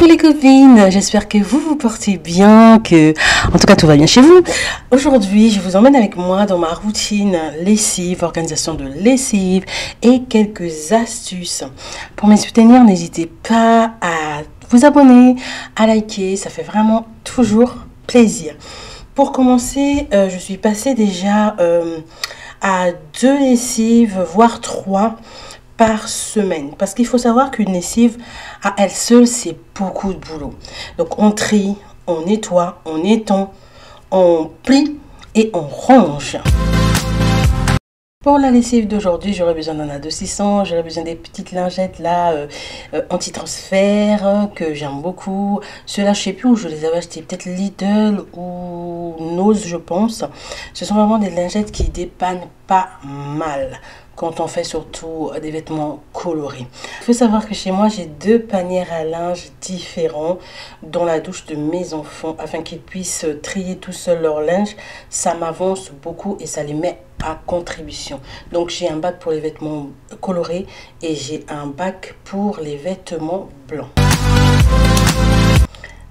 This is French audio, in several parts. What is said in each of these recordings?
Coucou les copines, j'espère que vous vous portez bien, que en tout cas tout va bien chez vous. Aujourd'hui, je vous emmène avec moi dans ma routine lessive, organisation de lessive et quelques astuces. Pour me soutenir, n'hésitez pas à vous abonner, à liker, ça fait vraiment toujours plaisir. Pour commencer, je suis passée déjà à 2 lessives, voire 3 par semaine. Parce qu'il faut savoir qu'une lessive, à elle seule, c'est beaucoup de boulot. Donc, on trie, on nettoie, on étend, on plie et on range. Pour la lessive d'aujourd'hui, j'aurais besoin d'un adoucissant, j'aurais besoin des petites lingettes là, anti-transfert, que j'aime beaucoup. Ceux-là, je sais plus où je les avais achetés, peut-être Lidl ou Nose, je pense. Ce sont vraiment des lingettes qui dépannent pas mal quand on fait surtout des vêtements colorés. Il faut savoir que chez moi, j'ai 2 paniers à linge différents dans la douche de mes enfants afin qu'ils puissent trier tout seuls leur linge. Ça m'avance beaucoup et ça les met à contribution. Donc j'ai un bac pour les vêtements colorés et j'ai un bac pour les vêtements blancs.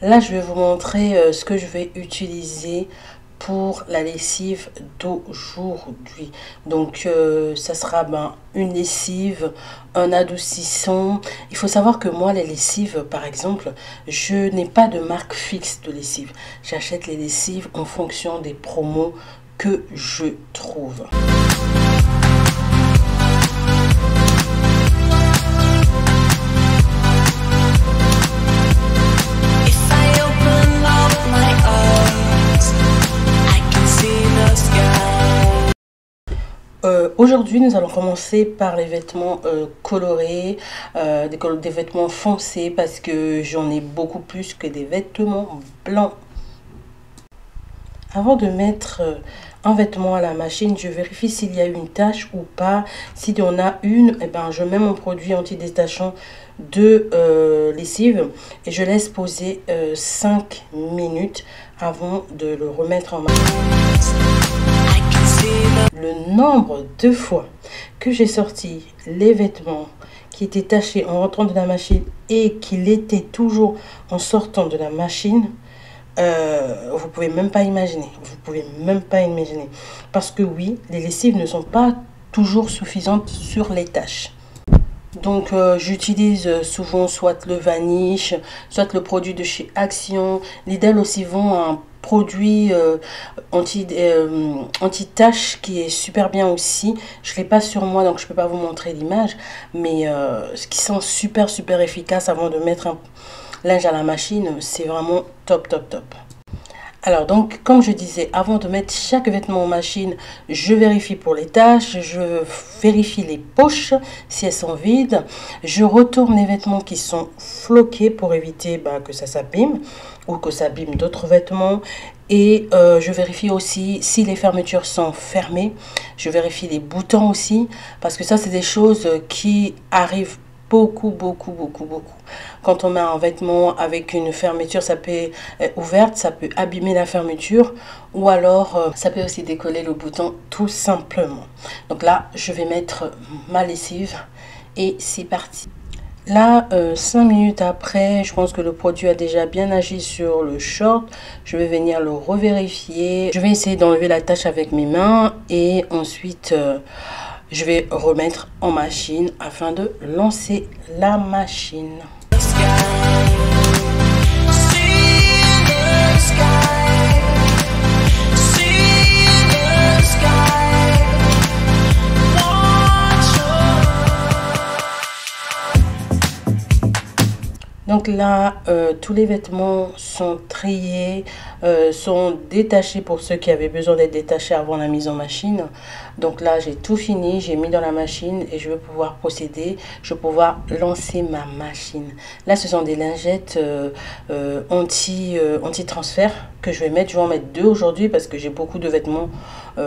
Là, je vais vous montrer ce que je vais utiliser pour la lessive d'aujourd'hui. Donc ça sera une lessive, un adoucissant. Il faut savoir que moi, les lessives, par exemple, je n'ai pas de marque fixe de lessive. J'achète les lessives en fonction des promos que je trouve. Aujourd'hui, nous allons commencer par les vêtements colorés, des vêtements foncés parce que j'en ai beaucoup plus que des vêtements blancs. Avant de mettre un vêtement à la machine, je vérifie s'il y a une tache ou pas. S'il y en a une, je mets mon produit anti-détachant de lessive et je laisse poser 5 minutes avant de le remettre en machine. Le nombre de fois que j'ai sorti les vêtements qui étaient tachés en rentrant de la machine et qu'il était toujours en sortant de la machine, vous pouvez même pas imaginer. Vous pouvez même pas imaginer. Parce que oui, les lessives ne sont pas toujours suffisantes sur les taches. Donc j'utilise souvent soit le Vanish, soit le produit de chez Action. Lidl aussi vend un produit anti-tache qui est super bien aussi. Je l'ai pas sur moi donc je peux pas vous montrer l'image, mais ce qui sent super efficace avant de mettre un linge à la machine, c'est vraiment top. Alors donc, comme je disais, avant de mettre chaque vêtement en machine, je vérifie pour les taches, je vérifie les poches si elles sont vides, je retourne les vêtements qui sont floqués pour éviter que ça s'abîme ou que ça abîme d'autres vêtements. Et je vérifie aussi si les fermetures sont fermées, je vérifie les boutons aussi, parce que ça c'est des choses qui arrivent beaucoup. Quand on met un vêtement avec une fermeture, ça peut ouverte, ça peut abîmer la fermeture ou alors ça peut aussi décoller le bouton tout simplement. Donc là, je vais mettre ma lessive et c'est parti. Là, 5 minutes après, je pense que le produit a déjà bien agi sur le short. Je vais venir le revérifier. Je vais essayer d'enlever la tache avec mes mains et ensuite je vais remettre en machine afin de lancer la machine. Donc là, tous les vêtements sont triés, sont détachés pour ceux qui avaient besoin d'être détachés avant la mise en machine. Donc là, j'ai tout fini, j'ai mis dans la machine et je vais pouvoir procéder, je vais pouvoir lancer ma machine. Là, ce sont des lingettes anti-transfert que je vais mettre. Je vais en mettre 2 aujourd'hui parce que j'ai beaucoup de vêtements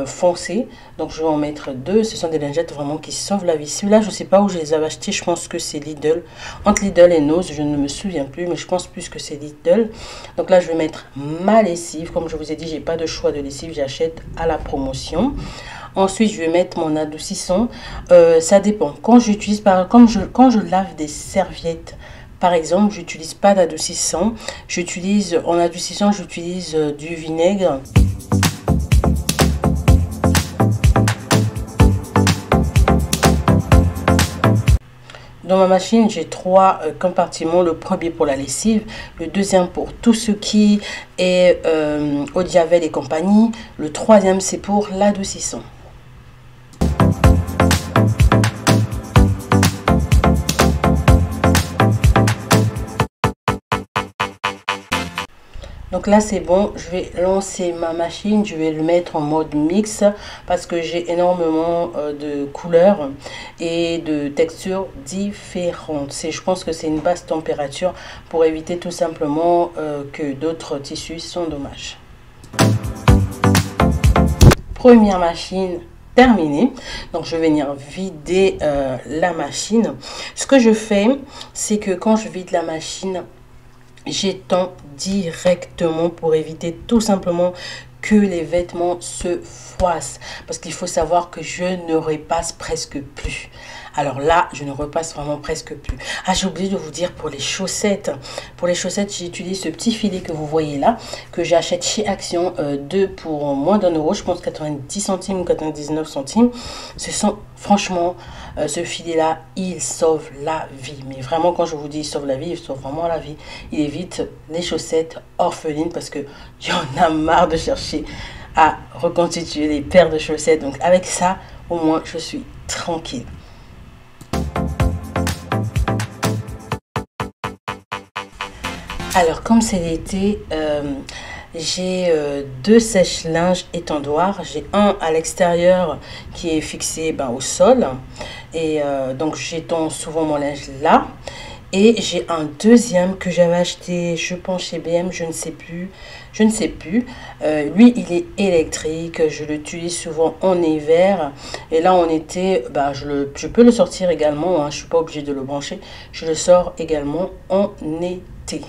foncés. Donc, je vais en mettre 2. Ce sont des lingettes vraiment qui sauvent la vie. Celui-là, je ne sais pas où je les avais achetés. Je pense que c'est Lidl. Entre Lidl et Nose, je ne me souviens plus, mais je pense plus que c'est Lidl. Donc là, je vais mettre ma lessive. Comme je vous ai dit, j'ai pas de choix de lessive. J'achète à la promotion. Ensuite, je vais mettre mon adoucissant. Ça dépend. Quand je lave des serviettes Par exemple, j'utilise pas d'adoucissant. En adoucissant, j'utilise du vinaigre. Dans ma machine, j'ai 3 compartiments. Le premier pour la lessive, le deuxième pour tout ce qui est eau de javel et compagnie. Le troisième, c'est pour l'adoucissant. Donc là c'est bon, je vais lancer ma machine, je vais le mettre en mode mix parce que j'ai énormément de couleurs et de textures différentes. Je pense que c'est une basse température pour éviter tout simplement que d'autres tissus sont dommages. Première machine terminée, donc je vais venir vider la machine. Ce que je fais, c'est que quand je vide la machine, j'étends directement pour éviter tout simplement que les vêtements se froissent, parce qu'il faut savoir que je ne repasse presque plus. Alors là, je ne repasse vraiment presque plus. Ah, j'ai oublié de vous dire pour les chaussettes. Pour les chaussettes, j'utilise ce petit filet que vous voyez là, que j'achète chez Action 2 pour moins d'1 €. Je pense 90 centimes ou 99 centimes. Ce sont, franchement, ce filet-là, il sauve la vie. Mais vraiment, quand je vous dis il sauve la vie, il sauve vraiment la vie. Il évite les chaussettes orphelines parce que j'en ai marre de chercher à reconstituer les paires de chaussettes. Donc avec ça, au moins, je suis tranquille. Alors, comme c'est l'été, j'ai 2 sèche-linges étendoirs. J'ai un à l'extérieur qui est fixé au sol. Et donc, j'étends souvent mon linge là. Et j'ai un deuxième que j'avais acheté, je pense chez BM, je ne sais plus. Lui, il est électrique. Je l'utilise souvent en hiver. Et là, en été, je peux le sortir également. Je ne suis pas obligée de le brancher. Je le sors également en été.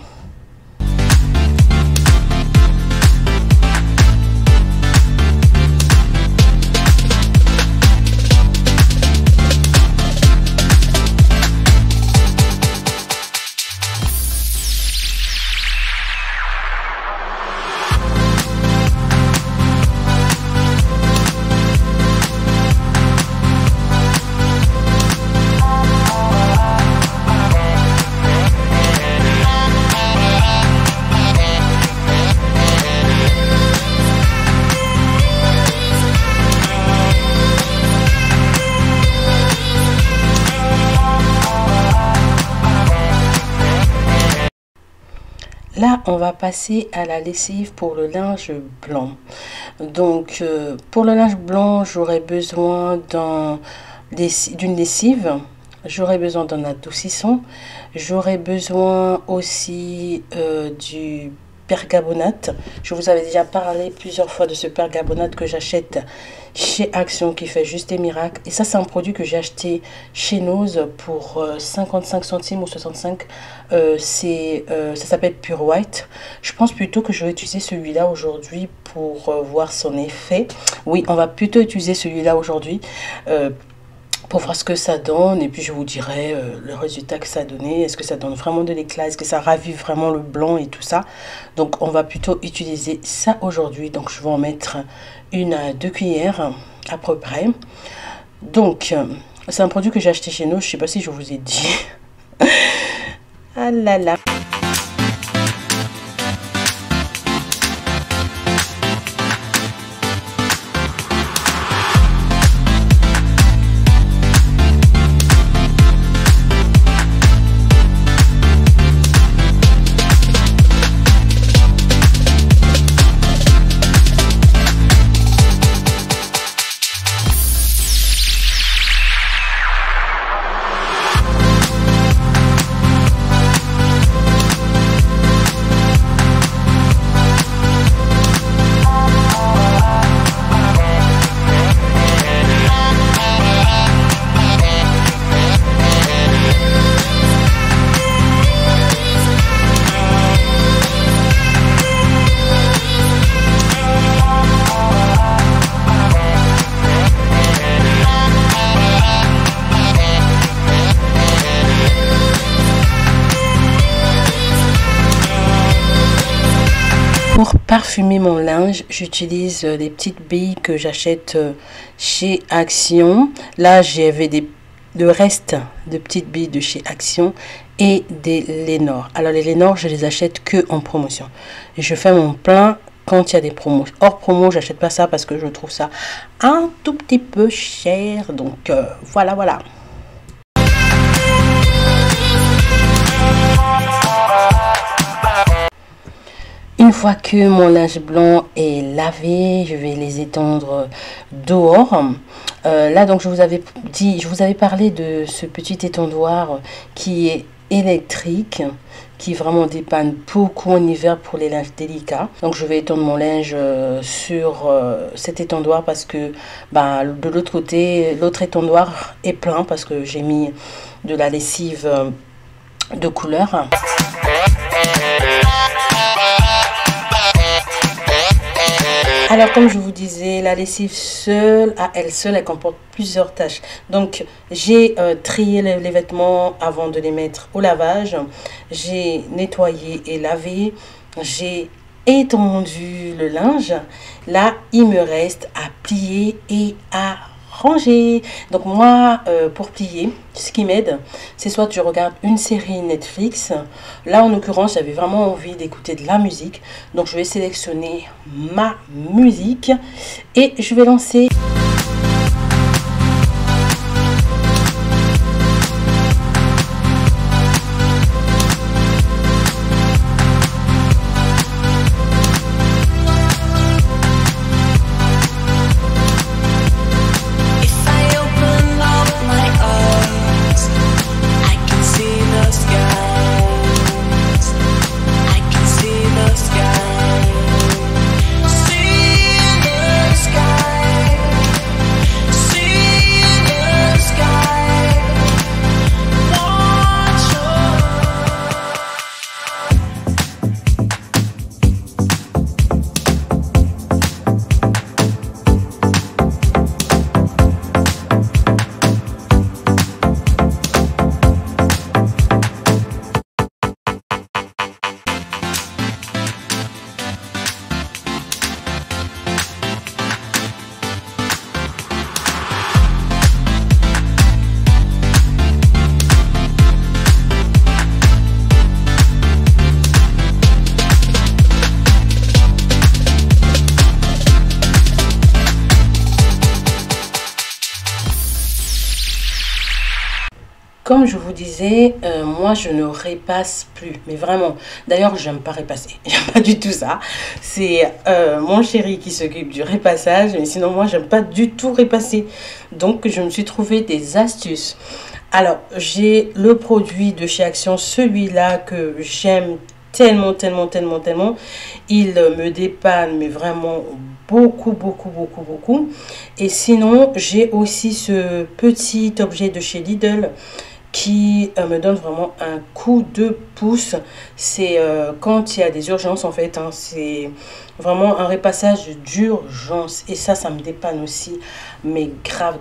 Là, on va passer à la lessive pour le linge blanc. Donc, pour le linge blanc, j'aurai besoin d'une lessive. J'aurai besoin d'un adoucissant. J'aurai besoin aussi du pergabonate. Je vous avais déjà parlé plusieurs fois de ce pergabonate que j'achète chez Action qui fait juste des miracles. Et ça, c'est un produit que j'ai acheté chez Nose pour 55 centimes ou 65. Ça s'appelle Pure White. Je pense plutôt que je vais utiliser celui-là aujourd'hui pour voir son effet. Oui, on va plutôt utiliser celui-là aujourd'hui. Pour voir ce que ça donne, et puis je vous dirai le résultat que ça a donné. Est-ce que ça donne vraiment de l'éclat? Est-ce que ça ravive vraiment le blanc et tout ça? Donc on va plutôt utiliser ça aujourd'hui. Donc je vais en mettre 1 à 2 cuillères à peu près. Donc c'est un produit que j'ai acheté chez nous. Je sais pas si je vous ai dit. Ah là là. parfumer mon linge, j'utilise des petites billes que j'achète chez Action. Là, j'avais le reste de petites billes de chez Action et des Lénore. Alors les Lénore, je les achète que en promotion. Et je fais mon plein quand il y a des promos. Hors promo, j'achète pas ça parce que je trouve ça un tout petit peu cher. Donc voilà, voilà. Une fois que mon linge blanc est lavé, je vais les étendre dehors. Là, donc, je vous avais parlé de ce petit étendoir qui est électrique, qui vraiment dépanne beaucoup en hiver pour les linges délicats. Donc, je vais étendre mon linge sur cet étendoir parce que de l'autre côté, l'autre étendoir est plein parce que j'ai mis de la lessive de couleur. Alors, comme je vous disais, la lessive seule, à elle seule, elle comporte plusieurs tâches. Donc, j'ai trié les vêtements avant de les mettre au lavage. J'ai nettoyé et lavé. J'ai étendu le linge. Là, il me reste à plier et à ranger. Donc moi, pour plier, ce qui m'aide, c'est soit je regarde une série Netflix. Là, en l'occurrence, j'avais vraiment envie d'écouter de la musique. Donc je vais sélectionner ma musique et je vais lancer. Comme je vous disais, moi je ne repasse plus, mais vraiment. D'ailleurs, j'aime pas repasser, j'aime pas du tout ça. C'est mon chéri qui s'occupe du repassage, mais sinon moi j'aime pas du tout repasser. Donc je me suis trouvé des astuces. Alors j'ai le produit de chez Action, celui-là que j'aime tellement. Il me dépanne, mais vraiment beaucoup. Et sinon, j'ai aussi ce petit objet de chez Lidl qui me donne vraiment un coup de pouce. C'est quand il y a des urgences en fait, hein, c'est vraiment un repassage d'urgence. Et ça me dépanne aussi, mais grave.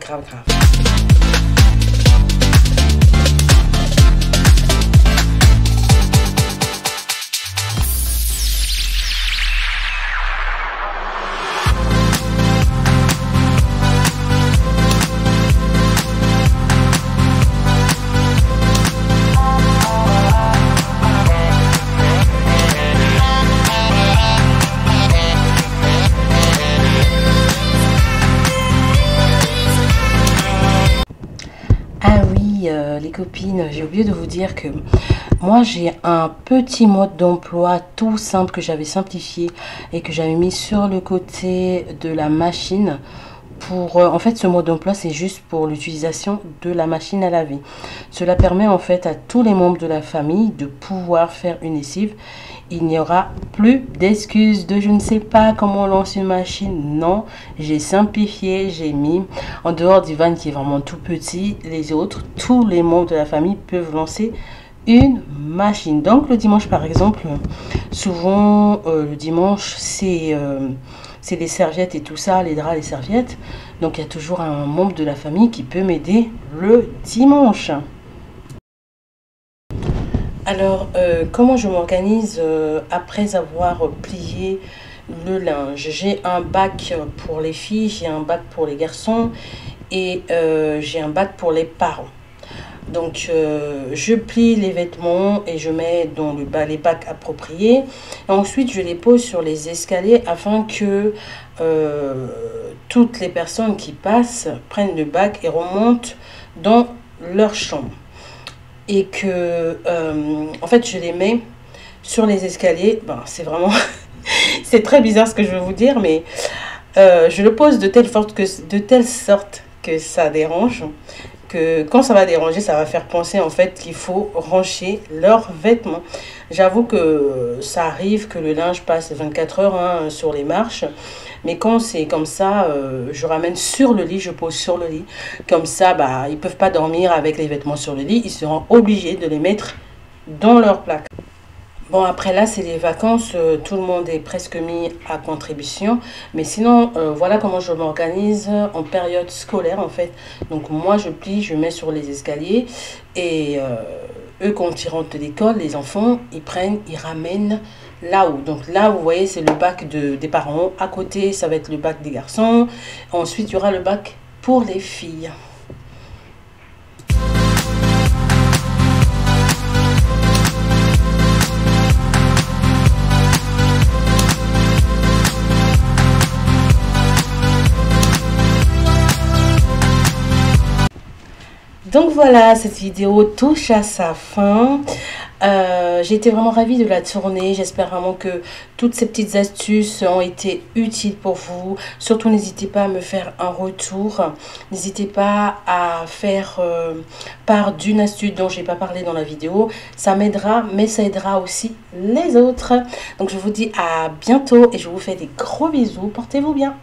Les copines, j'ai oublié de vous dire que moi j'ai un petit mode d'emploi tout simple que j'avais simplifié et que j'avais mis sur le côté de la machine pour en fait ce mode d'emploi c'est juste pour l'utilisation de la machine à laver. Cela permet en fait à tous les membres de la famille de pouvoir faire une lessive. Il n'y aura plus d'excuses de je ne sais pas comment on lance une machine. Non, j'ai simplifié, j'ai mis en dehors d'Ivan qui est vraiment tout petit, les autres, tous les membres de la famille peuvent lancer une machine. Donc le dimanche par exemple, souvent le dimanche c'est les serviettes et tout ça, les draps, les serviettes. Donc il y a toujours un membre de la famille qui peut m'aider le dimanche. Alors, comment je m'organise après avoir plié le linge. J'ai un bac pour les filles, j'ai un bac pour les garçons et j'ai un bac pour les parents. Donc, je plie les vêtements et je mets dans les bacs appropriés. Et ensuite, je les pose sur les escaliers afin que toutes les personnes qui passent prennent le bac et remontent dans leur chambre. Et que, en fait, je les mets sur les escaliers. Ben, c'est vraiment... c'est très bizarre ce que je veux vous dire, mais je le pose de telle sorte que ça dérange. Que quand ça va déranger, ça va faire penser en fait qu'il faut ranger leurs vêtements. J'avoue que ça arrive que le linge passe 24 heures hein, sur les marches. Mais quand c'est comme ça, je ramène sur le lit, je pose sur le lit. Comme ça, bah, ils ne peuvent pas dormir avec les vêtements sur le lit. Ils seront obligés de les mettre dans leur placard. Bon, après là, c'est les vacances, tout le monde est presque mis à contribution. Mais sinon, voilà comment je m'organise en période scolaire, en fait. Donc, moi, je plie, je mets sur les escaliers. Et eux, quand ils rentrent de l'école, les enfants, ils ramènent là-haut. Donc là, vous voyez, c'est le bac des parents. À côté, ça va être le bac des garçons. Ensuite, il y aura le bac pour les filles. Donc voilà, cette vidéo touche à sa fin. J'ai été vraiment ravie de la tourner. J'espère vraiment que toutes ces petites astuces ont été utiles pour vous. Surtout, n'hésitez pas à me faire un retour. N'hésitez pas à faire part d'une astuce dont je n'ai pas parlé dans la vidéo. Ça m'aidera, mais ça aidera aussi les autres. Donc, je vous dis à bientôt et je vous fais des gros bisous. Portez-vous bien.